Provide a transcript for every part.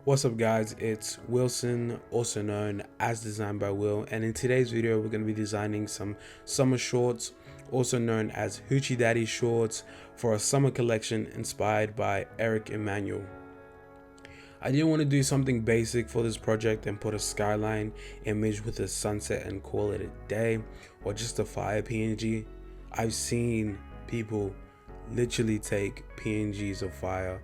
What's up guys, it's Wilson, also known as Designed by Will, and in today's video we're going to be designing some summer shorts, also known as Hoochie Daddy shorts, for a summer collection inspired by Eric Emanuel. I didn't want to do something basic for this project and put a skyline image with a sunset and call it a day, or just a fire PNG. I've seen people literally take PNGs of fire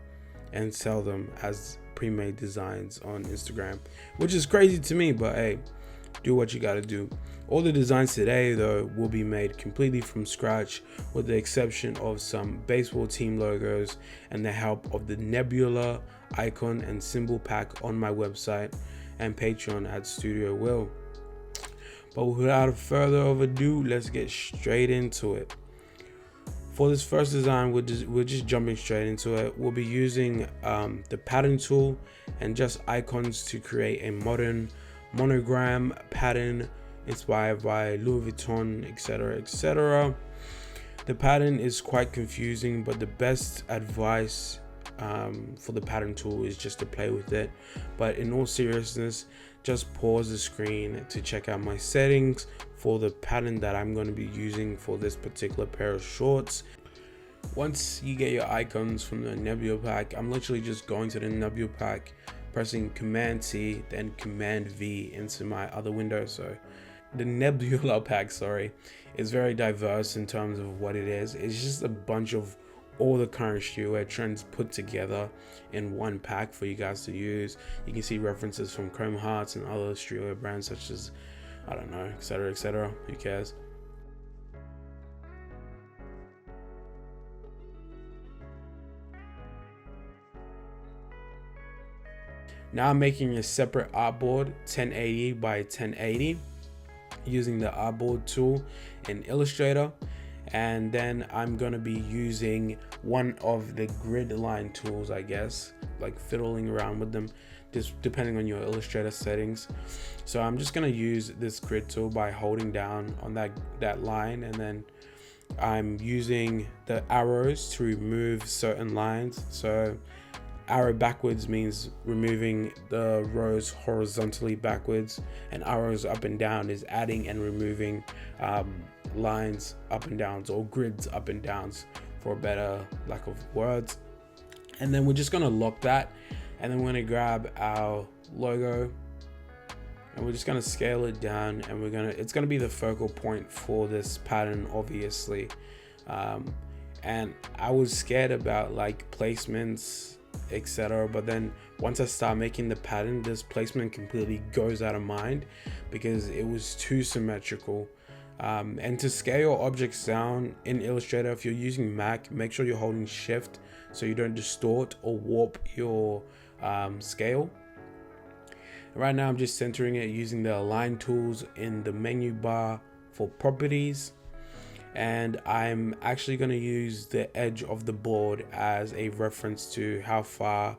and sell them as pre-made designs on Instagram, which is crazy to me, but hey, do what you gotta do. All the designs today though will be made completely from scratch, with the exception of some baseball team logos and the help of the Nebula icon and symbol pack on my website and Patreon at Studio Will. But without further ado, let's get straight into it. For this first design, we're just jumping straight into it. We'll be using the pattern tool and just icons to create a modern monogram pattern inspired by Louis Vuitton, etc, etc. The pattern is quite confusing, but the best advice for the pattern tool is just to play with it. But in all seriousness, just pause the screen to check out my settings for the pattern that I'm going to be using for this particular pair of shorts. Once you get your icons from the Nebula Pack, I'm literally just going to the Nebula Pack, pressing Command T, then Command V into my other window. So the Nebula Pack, is very diverse in terms of what it is. It's just a bunch of all the current streetwear trends put together in one pack for you guys to use. You can see references from Chrome Hearts and other streetwear brands such as, I don't know, etc, etc. Who cares? Now I'm making a separate artboard, 1080 by 1080, using the artboard tool in Illustrator. And then I'm gonna be using one of the grid line tools, I guess, like fiddling around with them, just depending on your Illustrator settings. So I'm just gonna use this grid tool by holding down on that line, and then I'm using the arrows to remove certain lines. So arrow backwards means removing the rows horizontally backwards, and arrows up and down is adding and removing lines up and downs, or grids up and downs, for a better lack of words. And then we're just gonna lock that, and then we're gonna grab our logo and we're just gonna scale it down, and it's gonna be the focal point for this pattern, obviously. And I was scared about like placements, etc, but then once I start making the pattern, this placement completely goes out of mind because it was too symmetrical. And to scale your objects down in Illustrator, if you're using Mac, make sure you're holding Shift so you don't distort or warp your scale. Right now I'm just centering it using the align tools in the menu bar for properties, and I'm actually going to use the edge of the board as a reference to how far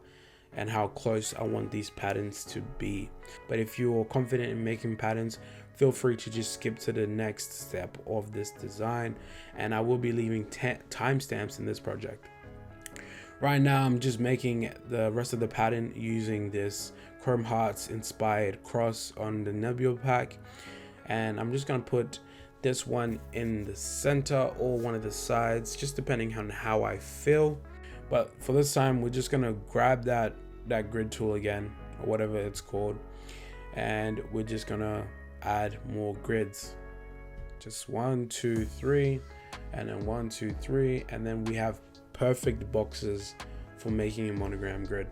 and how close I want these patterns to be. But if you're confident in making patterns, feel free to just skip to the next step of this design, and I will be leaving timestamps in this project. Right now I'm just making the rest of the pattern using this Chrome Hearts inspired cross on the Nebula Pack, and I'm just going to put this one in the center or one of the sides, just depending on how I feel. But for this time we're just going to grab that grid tool again, or whatever it's called, and we're just going to add more grids, just 1 2 3, and then 1 2 3, and then we have perfect boxes for making a monogram grid.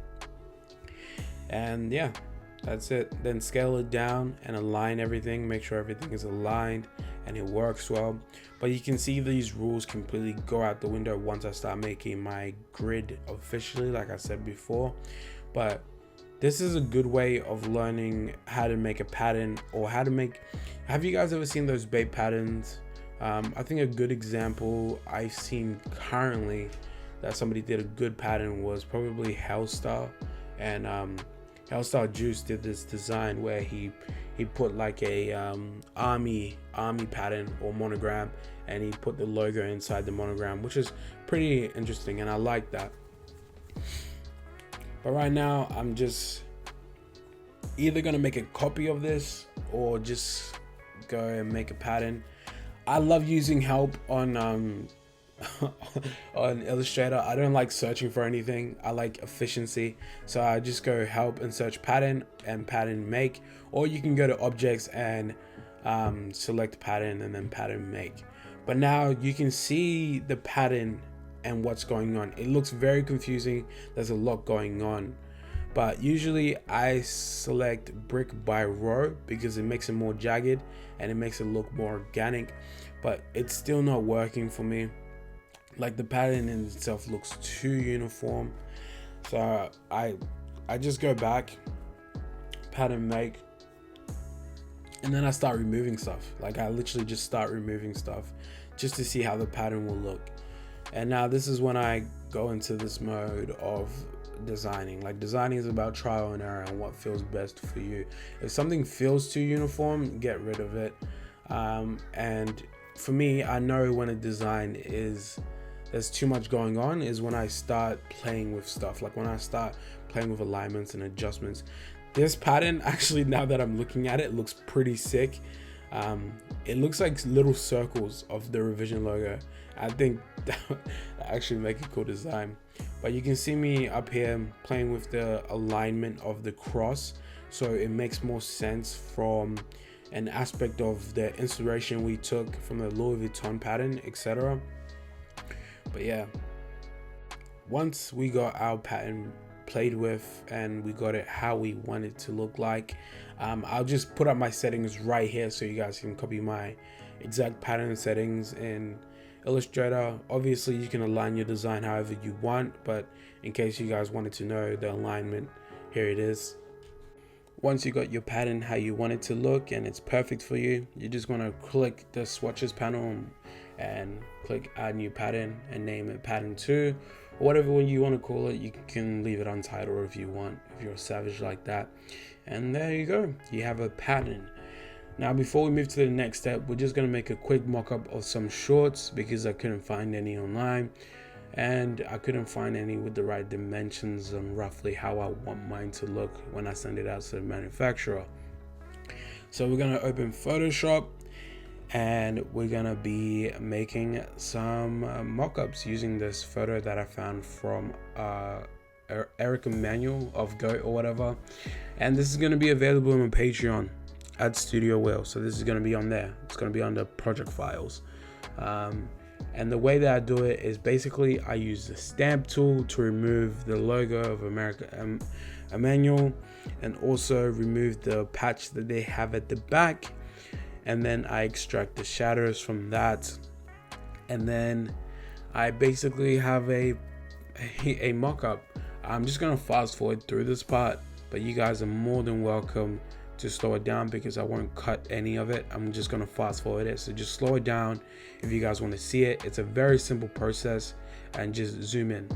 And yeah, that's it. Then scale it down and align everything, make sure everything is aligned and it works well. But you can see these rules completely go out the window once I start making my grid officially, like I said before. But this is a good way of learning how to make a pattern, or how to make, have you guys ever seen those bait patterns? I think a good example I've seen currently that somebody did a good pattern was probably Hellstar, and Hellstar Juice did this design where he put like a army pattern or monogram, and he put the logo inside the monogram, which is pretty interesting, and I like that. But right now I'm just either gonna make a copy of this or just go and make a pattern. I love using help on on Illustrator. I don't like searching for anything. I like efficiency, so I just go help and search pattern and pattern make, or you can go to objects and select pattern and then pattern make. But now you can see the pattern and what's going on. It looks very confusing. There's a lot going on, but usually I select brick by row because it makes it more jagged and it makes it look more organic, but it's still not working for me. Like, the pattern in itself looks too uniform, so I just go back, pattern make, and then I start removing stuff. Like, I literally just start removing stuff just to see how the pattern will look. And now this is when I go into this mode of designing. Like, designing is about trial and error and what feels best for you. If something feels too uniform, get rid of it. And for me, I know when a design there's too much going on is when I start playing with stuff. Like, when I start playing with alignments and adjustments. This pattern, actually, now that I'm looking at it, looks pretty sick. It looks like little circles of the revision logo. I think that actually make a cool design. But you can see me up here playing with the alignment of the cross, so it makes more sense from an aspect of the inspiration we took from the Louis Vuitton pattern, etc. But yeah, once we got our pattern played with and we got it how we want it to look like, I'll just put up my settings right here so you guys can copy my exact pattern settings in Illustrator. Obviously you can align your design however you want, but in case you guys wanted to know the alignment, here it is. Once you got your pattern how you want it to look and it's perfect for you, you're just going to click the swatches panel and click add new pattern and name it pattern 2, or whatever you want to call it. You can leave it untitled if you want, if you're a savage like that. And there you go, you have a pattern. Now, before we move to the next step, we're just going to make a quick mock-up of some shorts because I couldn't find any online and I couldn't find any with the right dimensions and roughly how I want mine to look when I send it out to the manufacturer. So we're going to open Photoshop and we're going to be making some mock-ups using this photo that I found from Eric Emanuel of Goat or whatever. And this is going to be available on my Patreon at Studio Will. So this is going to be on there. It's going to be under project files. And the way that I do it is basically I use the stamp tool to remove the logo of Emanuel and also remove the patch that they have at the back. And then I extract the shadows from that. And then I basically have a mock-up. I'm just going to fast forward through this part, but you guys are more than welcome to slow it down because I won't cut any of it. I'm just going to fast forward it. So just slow it down if you guys want to see it. It's a very simple process, and just zoom in.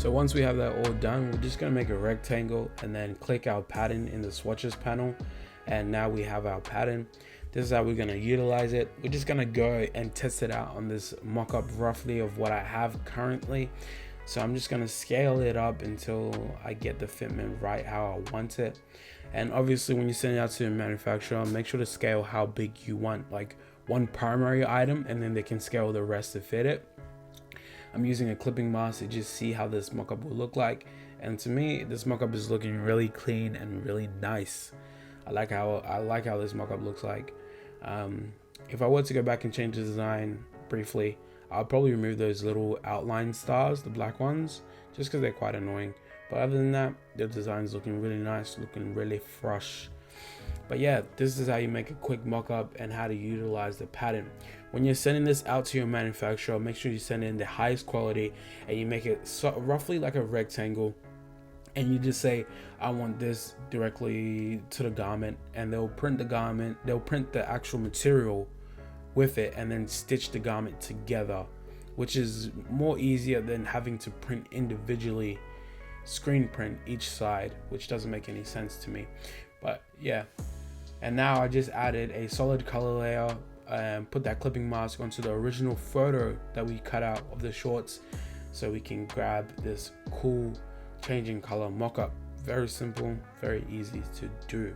So once we have that all done, we're just gonna make a rectangle and then click our pattern in the swatches panel. And now we have our pattern. This is how we're gonna utilize it. We're just gonna go and test it out on this mock-up roughly of what I have currently. So I'm just gonna scale it up until I get the fitment right how I want it. And obviously when you send it out to the manufacturer, make sure to scale how big you want, like one primary item, and then they can scale the rest to fit it. I'm using a clipping mask to just see how this mock-up will look like. And to me, this mock-up is looking really clean and really nice. I like how this mock-up looks like. If I were to go back and change the design briefly, I'll probably remove those little outline stars, the black ones, just because they're quite annoying. But other than that, the design's looking really nice, looking really fresh. But yeah, this is how you make a quick mock-up and how to utilize the pattern. When you're sending this out to your manufacturer, make sure you send in the highest quality and you make it roughly like a rectangle. And you just say, I want this directly to the garment, and they'll print the garment, they'll print the actual material with it and then stitch the garment together, which is more easier than having to print individually, screen print each side, which doesn't make any sense to me. But yeah, and now I just added a solid color layer and put that clipping mask onto the original photo that we cut out of the shorts, so we can grab this cool changing color mock-up. Very simple, very easy to do.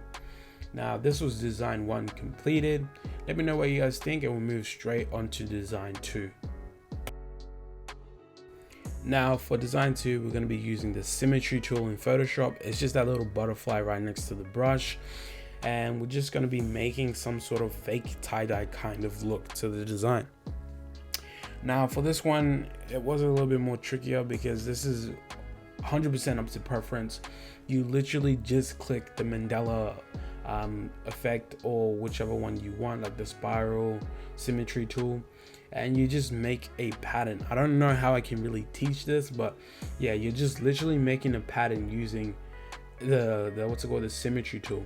Now this was design 1 completed. Let me know what you guys think and we'll move straight on to design 2. Now for design 2, we're going to be using the symmetry tool in Photoshop. It's just that little butterfly right next to the brush, and we're just going to be making some sort of fake tie-dye kind of look to the design. Now for this one, it was a little bit more trickier because this is 100% up to preference. You literally just click the Mandela effect or whichever one you want, like the spiral symmetry tool, and you just make a pattern. I don't know how I can really teach this, but yeah, you're just literally making a pattern using the what's it called, the symmetry tool.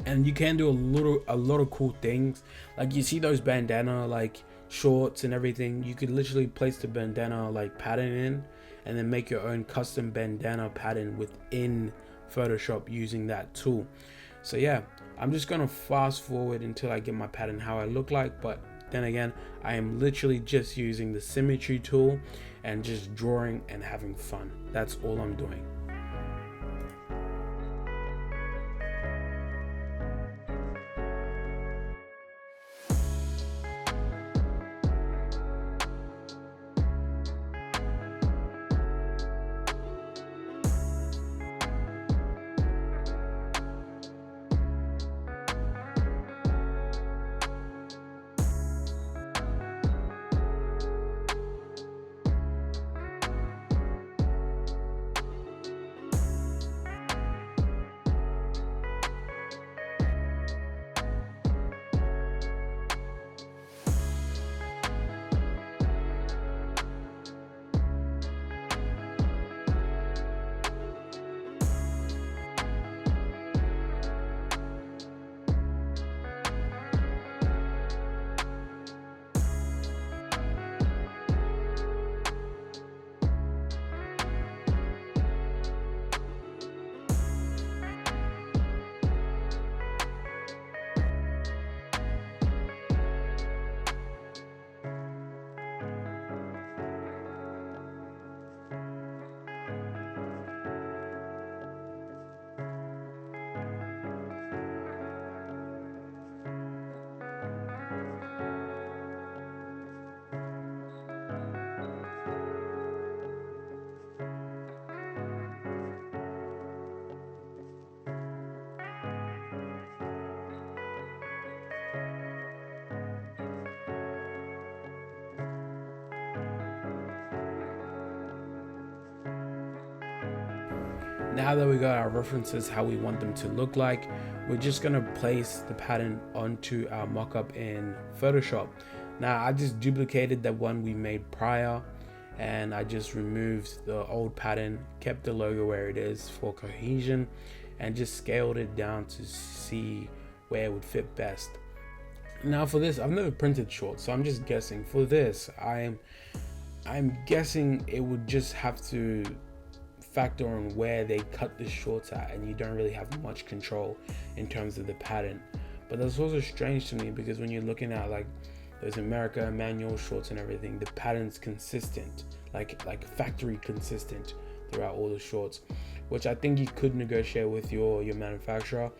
And you can do a lot of cool things, like you see those bandana like shorts and everything. You could literally place the bandana like pattern in and then make your own custom bandana pattern within Photoshop using that tool. So yeah, I'm just gonna fast forward until I get my pattern how I look like, but then again, I am literally just using the symmetry tool and just drawing and having fun. That's all I'm doing. Now that we got our references how we want them to look like, we're just gonna place the pattern onto our mockup in Photoshop. Now I just duplicated the one we made prior, and I just removed the old pattern, kept the logo where it is for cohesion, and just scaled it down to see where it would fit best. Now for this, I've never printed shorts, so I'm just guessing. For this, I'm guessing it would just have to factor on where they cut the shorts at, and you don't really have much control in terms of the pattern. But that's also strange to me, because when you're looking at like those America manual shorts and everything, the pattern's consistent, like factory consistent throughout all the shorts, which I think you could negotiate with your manufacturer.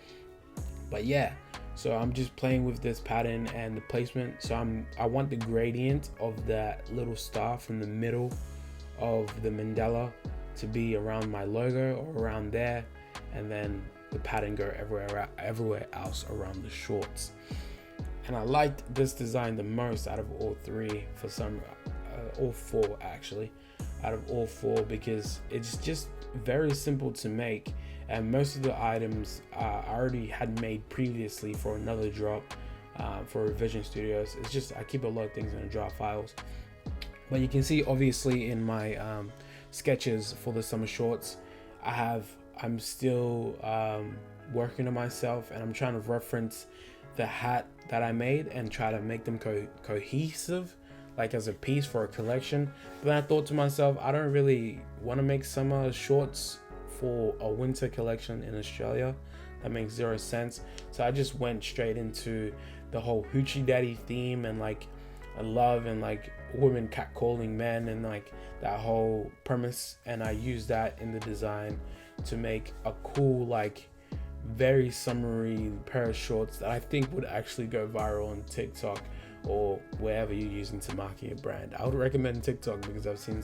But yeah, so I'm just playing with this pattern and the placement. So I want the gradient of that little star from the middle of the mandala to be around my logo or around there, and then the pattern go everywhere else around the shorts. And I liked this design the most out of all three, for some all four actually, out of all four, because it's just very simple to make, and most of the items I already had made previously for another drop for Revision Studios. It's just I keep a lot of things in the draft files, but you can see obviously in my sketches for the summer shorts, I'm still working on myself, and I'm trying to reference the hat that I made and try to make them cohesive, like as a piece for a collection. But then I thought to myself, I don't really want to make summer shorts for a winter collection in Australia. That makes zero sense. So I just went straight into the whole Hoochie Daddy theme, and like I love and like women catcalling men and like that whole premise, and I used that in the design to make a cool, like very summery pair of shorts that I think would actually go viral on TikTok or wherever you're using to market your brand. I would recommend TikTok, because I've seen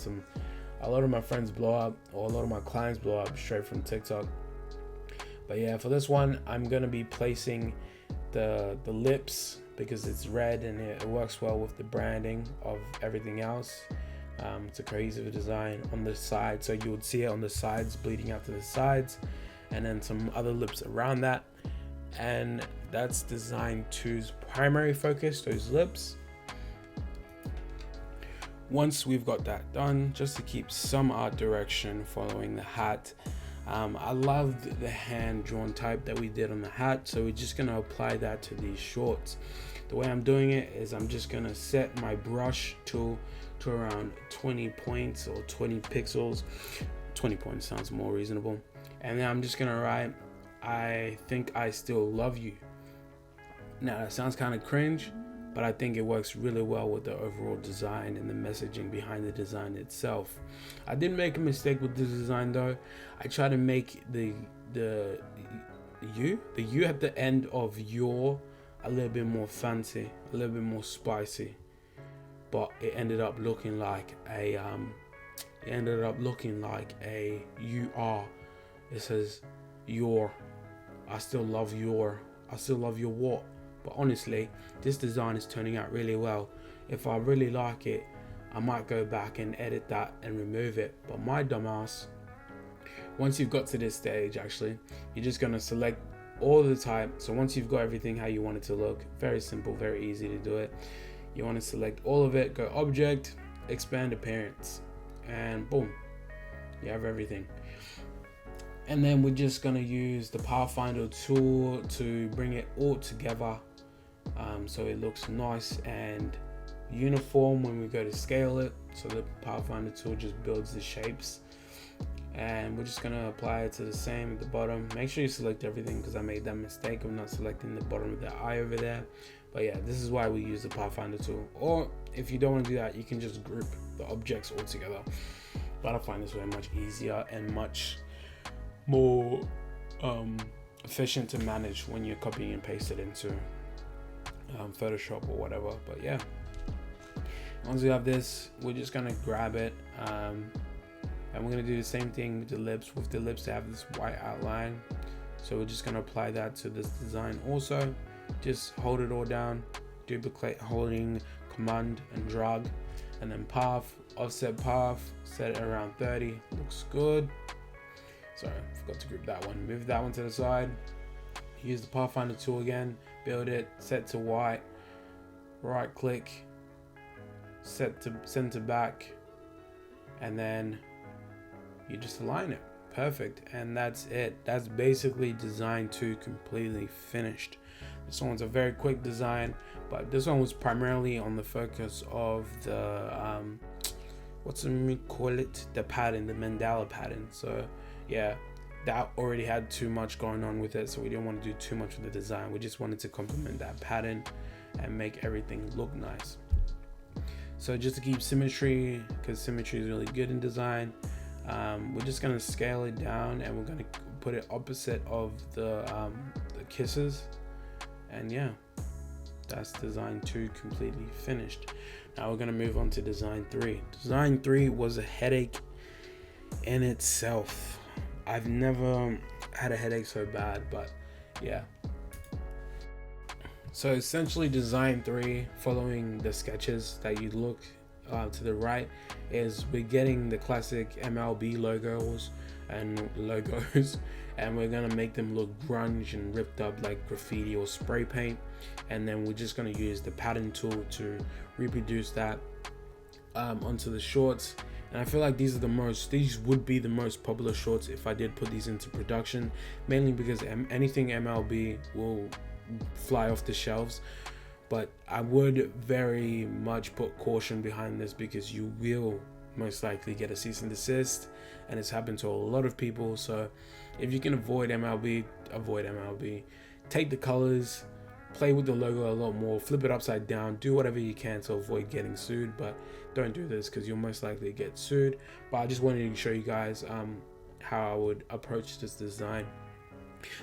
a lot of my friends blow up, or a lot of my clients blow up straight from TikTok. But yeah, for this one, I'm gonna be placing the lips, because it's red and it works well with the branding of everything else. It's a cohesive design on the side, so you would see it on the sides, bleeding out to the sides, and then some other lips around that. And that's design 2's primary focus, those lips. Once we've got that done, just to keep some art direction following the hat, I loved the hand drawn type that we did on the hat, so we're just gonna apply that to these shorts. The way I'm doing it is I'm just gonna set my brush tool to around 20 points or 20 pixels. 20 points sounds more reasonable. And then I'm just gonna write, I think I still love you. Now that sounds kind of cringe, but I think it works really well with the overall design and the messaging behind the design itself. I did make a mistake with this design though. I tried to make the U at the end of your a little bit more fancy, a little bit more spicy, but it ended up looking like a you are. It says your. I still love your what? But honestly, this design is turning out really well. If I really like it, I might go back and edit that and remove it. But my dumbass, once you've got to this stage, actually, you're just gonna select all the type. So once you've got everything how you want it to look, very simple, very easy to do it. You want to select all of it, go object, expand appearance, and boom, you have everything. And then we're just gonna use the Pathfinder tool to bring it all together, so it looks nice and uniform when we go to scale it. So the Pathfinder tool just builds the shapes, and we're just gonna apply it to the same at the bottom. Make sure you select everything, because I made that mistake of not selecting the bottom of the eye over there. But yeah, this is why we use the Pathfinder tool. Or if you don't want to do that, you can just group the objects all together. But I find this way much easier and much more efficient to manage when you're copying and pasting into Photoshop or whatever. But yeah, once we have this, we're just gonna grab it, and we're gonna do the same thing with the lips. With the lips, they have this white outline, so we're just gonna apply that to this design also. Just hold it all down, duplicate, holding command and drag, and then path, offset path, set it around 30. Looks good. Sorry, forgot to group that one. Move that one to the side. Use the Pathfinder tool again. Build it, set to white. Right click, set to center back, and then you just align it. Perfect. And that's it. That's basically design 2 completely finished. This one's a very quick design, but this one was primarily on the focus of the what's we call it, the pattern, the mandala pattern. So yeah, that already had too much going on with it, so we didn't want to do too much with the design. We just wanted to complement that pattern and make everything look nice. So just to keep symmetry, because symmetry is really good in design, we're just going to scale it down, and we're going to put it opposite of the kisses. And yeah, that's design 2 completely finished. Now we're going to move on to design 3. Design 3 was a headache in itself. I've never had a headache so bad, but yeah. So essentially design 3, following the sketches that you look to the right, is we're getting the classic MLB logos, and we're gonna make them look grunge and ripped up like graffiti or spray paint, and then we're just gonna use the pattern tool to reproduce that onto the shorts. And I feel like these would be the most popular shorts if I did put these into production, mainly because anything MLB will fly off the shelves. But I would very much put caution behind this, because you will most likely get a cease and desist, and it's happened to a lot of people. So if you can avoid MLB, avoid MLB. Take the colors, play with the logo a lot more, flip it upside down, do whatever you can to avoid getting sued, but don't do this because you'll most likely get sued. But I just wanted to show you guys how I would approach this design.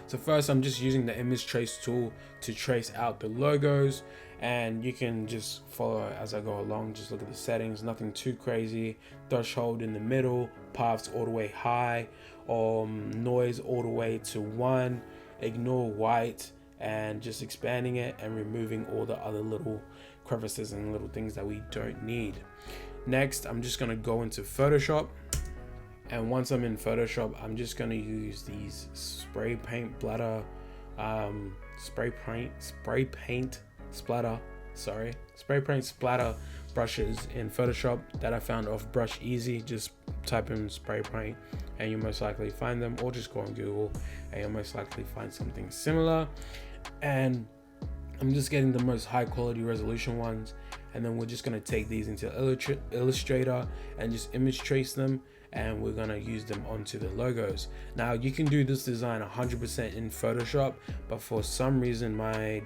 So first, I'm just using the image trace tool to trace out the logos, and you can just follow as I go along. Just look at the settings, nothing too crazy. Threshold in the middle, paths all the way high, noise all the way to 1, ignore white, and just expanding it and removing all the other little crevices and little things that we don't need. Next, I'm just gonna go into Photoshop. And once I'm in Photoshop, I'm just going to use these spray paint splatter brushes in Photoshop that I found off Brush Easy. Just type in spray paint and you most likely find them, or just go on Google and you'll most likely find something similar. And I'm just getting the most high quality resolution ones, and then we're just going to take these into Illustrator and just image trace them, and we're going to use them onto the logos. Now you can do this design 100% in Photoshop, but for some reason my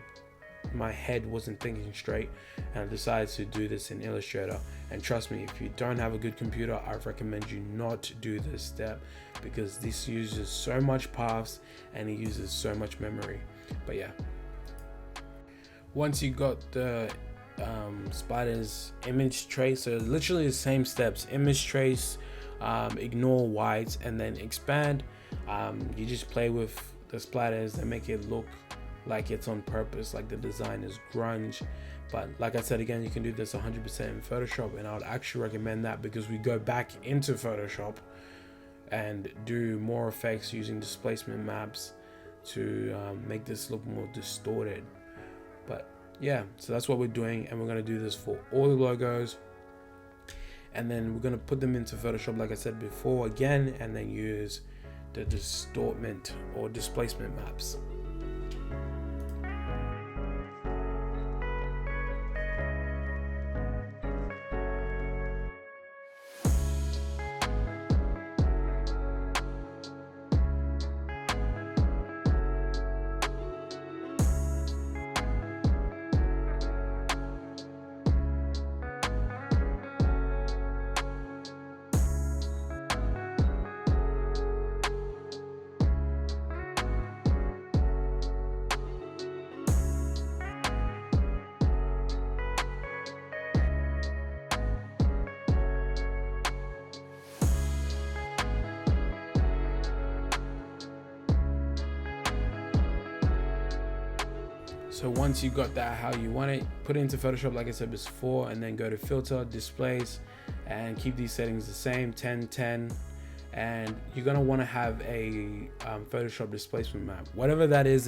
head wasn't thinking straight, and I decided to do this in Illustrator. And trust me, if you don't have a good computer, I recommend you not do this step, because this uses so much paths and it uses so much memory. But yeah, once you got the spiders image trace, so literally the same steps: image trace, ignore whites, and then expand. You just play with the splatters and make it look like it's on purpose, like the design is grunge. But like I said again, you can do this 100% in Photoshop, and I would actually recommend that, because we go back into Photoshop and do more effects using displacement maps to make this look more distorted. But yeah, so that's what we're doing, and we're going to do this for all the logos, and then we're going to put them into Photoshop like I said before again, and then use the distortment or displacement maps. So once you got that how you want it, put it into Photoshop like I said before, and then go to filter, displays, and keep these settings the same, 10:10. And you're gonna want to have a Photoshop displacement map. Whatever that is,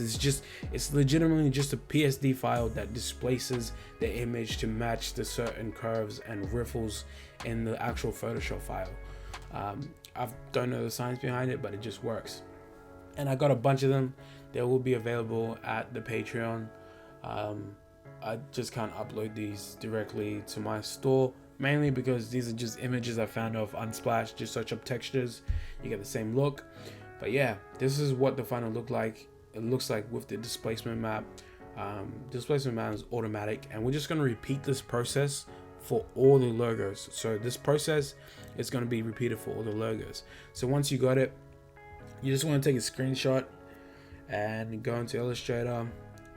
it's legitimately just a PSD file that displaces the image to match the certain curves and ripples in the actual Photoshop file. I don't know the science behind it, but it just works. And I got a bunch of them. They will be available at the Patreon. I just can't upload these directly to my store, mainly because these are just images I found of Unsplash. Just search up textures, you get the same look. But yeah, this is what the final look like. It looks like with the displacement map. Displacement map is automatic, and we're just going to repeat this process for all the logos. So this process is going to be repeated for all the logos. So once you got it, you just want to take a screenshot and go into Illustrator,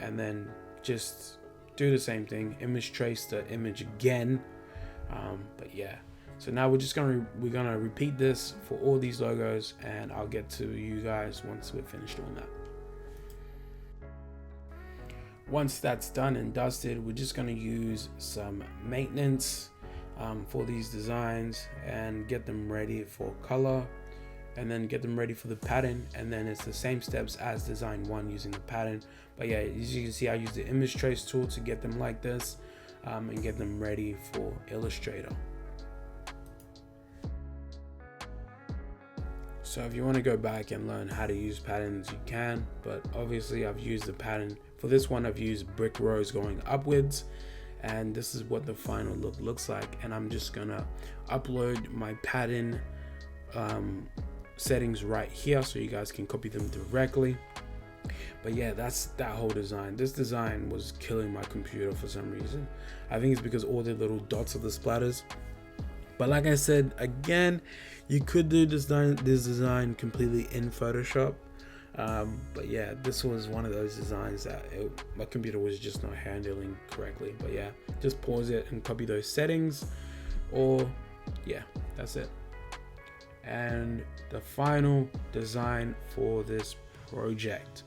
and then just do the same thing, image trace the image again. But yeah, so now we're gonna repeat this for all these logos, and I'll get to you guys once we're finished doing that. Once that's done and dusted, we're just going to use some maintenance for these designs and get them ready for color, and then get them ready for the pattern. And then it's the same steps as design 1 using the pattern. But yeah, as you can see, I use the image trace tool to get them like this and get them ready for Illustrator. So if you want to go back and learn how to use patterns, you can, but obviously I've used the pattern. For this one, I've used brick rows going upwards, and this is what the final look looks like. And I'm just gonna upload my pattern settings right here so you guys can copy them directly. But yeah, that's that whole design. This design was killing my computer for some reason. I think it's because all the little dots are the splatters. But like I said, again, you could do this design completely in Photoshop. But yeah, this was one of those designs that my computer was just not handling correctly. But yeah, just pause it and copy those settings, or yeah, that's it. And the final design for this project.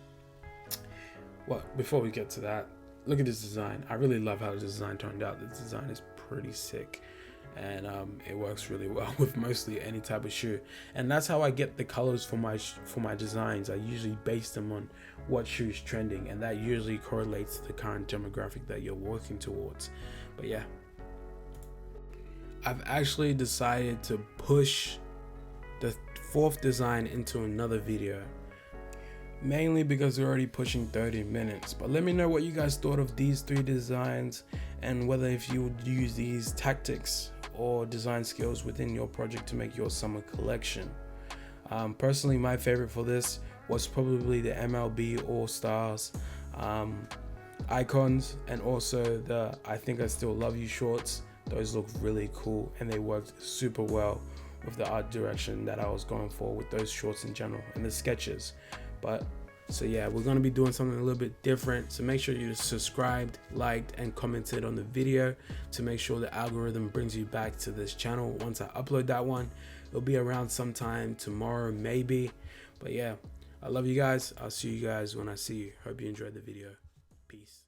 Well, before we get to that, look at this design. I really love how the design turned out. This design is pretty sick, and it works really well with mostly any type of shoe. And that's how I get the colors for my designs. I usually base them on what shoe is trending, and that usually correlates to the current demographic that you're working towards. But yeah, I've actually decided to push the 4th design into another video, mainly because we're already pushing 30 minutes. But let me know what you guys thought of these 3 designs, and whether if you would use these tactics or design skills within your project to make your summer collection. Personally, my favorite for this was probably the MLB All-Stars icons, and also the I Think I Still Love You shorts. Those look really cool, and they worked super well with the art direction that I was going for with those shorts in general and the sketches. But so yeah, we're going to be doing something a little bit different, so make sure you subscribed, liked, and commented on the video to make sure the algorithm brings you back to this channel once I upload that one. It'll be around sometime tomorrow maybe. But yeah, I love you guys. I'll see you guys when I see you. Hope you enjoyed the video. Peace.